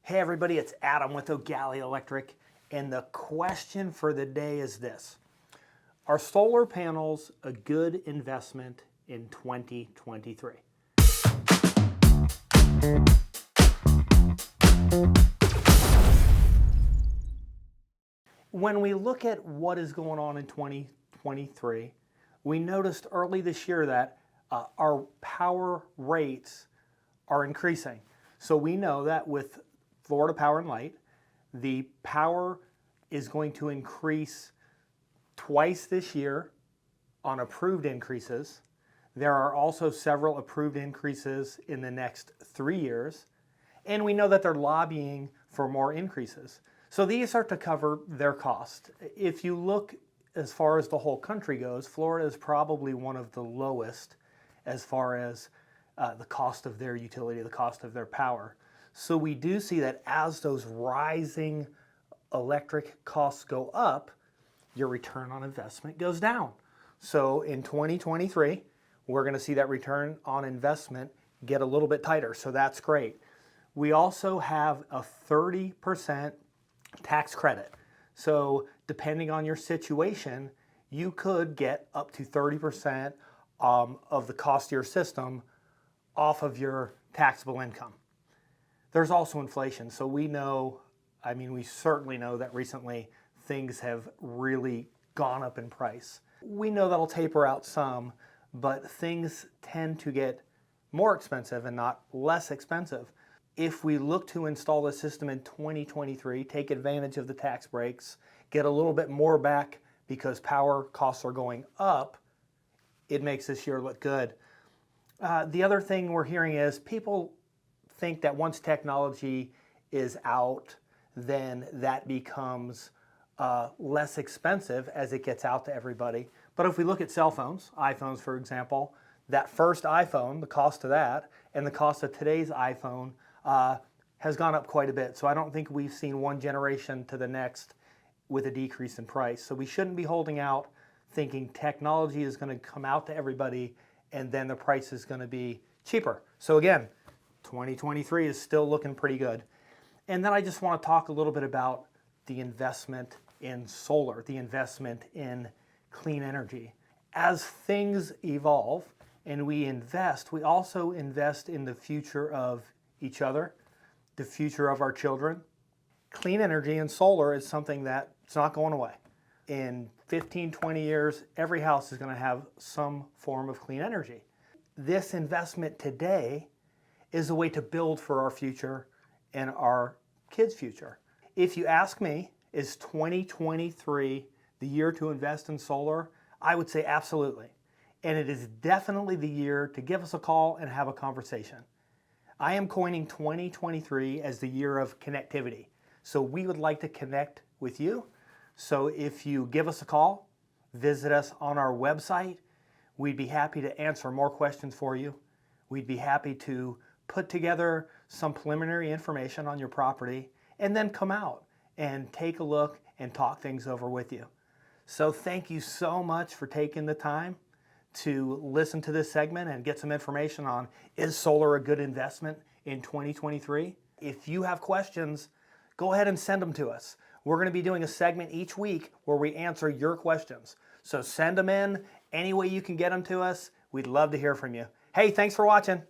Hey everybody, it's Adam with O'Galley Electric, and the question for the day is this. Are solar panels a good investment in 2023? When we look at what is going on in 2023, we noticed early this year that our power rates are increasing. So we know that with Florida Power and Light, the power is going to increase twice this year on approved increases. There are also several approved increases in the next 3 years. And we know that they're lobbying for more increases. So these are to cover their cost. If you look as far as the whole country goes, Florida is probably one of the lowest as far as the cost of their utility, the cost of their power. So we do see that as those rising electric costs go up, your return on investment goes down. So in 2023, we're going to see that return on investment get a little bit tighter. So that's great. We also have a 30% tax credit. So depending on your situation, you could get up to 30% of the cost of your system off of your taxable income. There's also inflation. So we know, we certainly know that recently things have really gone up in price. We know that'll taper out some, but things tend to get more expensive and not less expensive. If we look to install the system in 2023, take advantage of the tax breaks, get a little bit more back because power costs are going up, it makes this year look good. The other thing we're hearing is people think that once technology is out, then that becomes less expensive as it gets out to everybody. But if we look at cell phones, iPhones for example, that first iPhone, the cost of that, and the cost of today's iPhone has gone up quite a bit. So I don't think we've seen one generation to the next with a decrease in price. So we shouldn't be holding out thinking technology is going to come out to everybody and then the price is going to be cheaper. So again, 2023 is still looking pretty good. And then I just want to talk a little bit about the investment in solar, the investment in clean energy. As things evolve and we invest, we also invest in the future of each other, the future of our children. Clean energy and solar is something that's not going away. In 15, 20 years, every house is going to have some form of clean energy. This investment today is a way to build for our future and our kids' future. If you ask me, is 2023 the year to invest in solar? I would say absolutely. And it is definitely the year to give us a call and have a conversation. I am coining 2023 as the year of connectivity. So we would like to connect with you. So if you give us a call, visit us on our website, we'd be happy to answer more questions for you. We'd be happy to put together some preliminary information on your property and then come out and take a look and talk things over with you. So thank you so much for taking the time to listen to this segment and get some information on, is solar a good investment in 2023? If you have questions, go ahead and send them to us. We're going to be doing a segment each week where we answer your questions. So send them in any way you can get them to us. We'd love to hear from you. Hey, thanks for watching.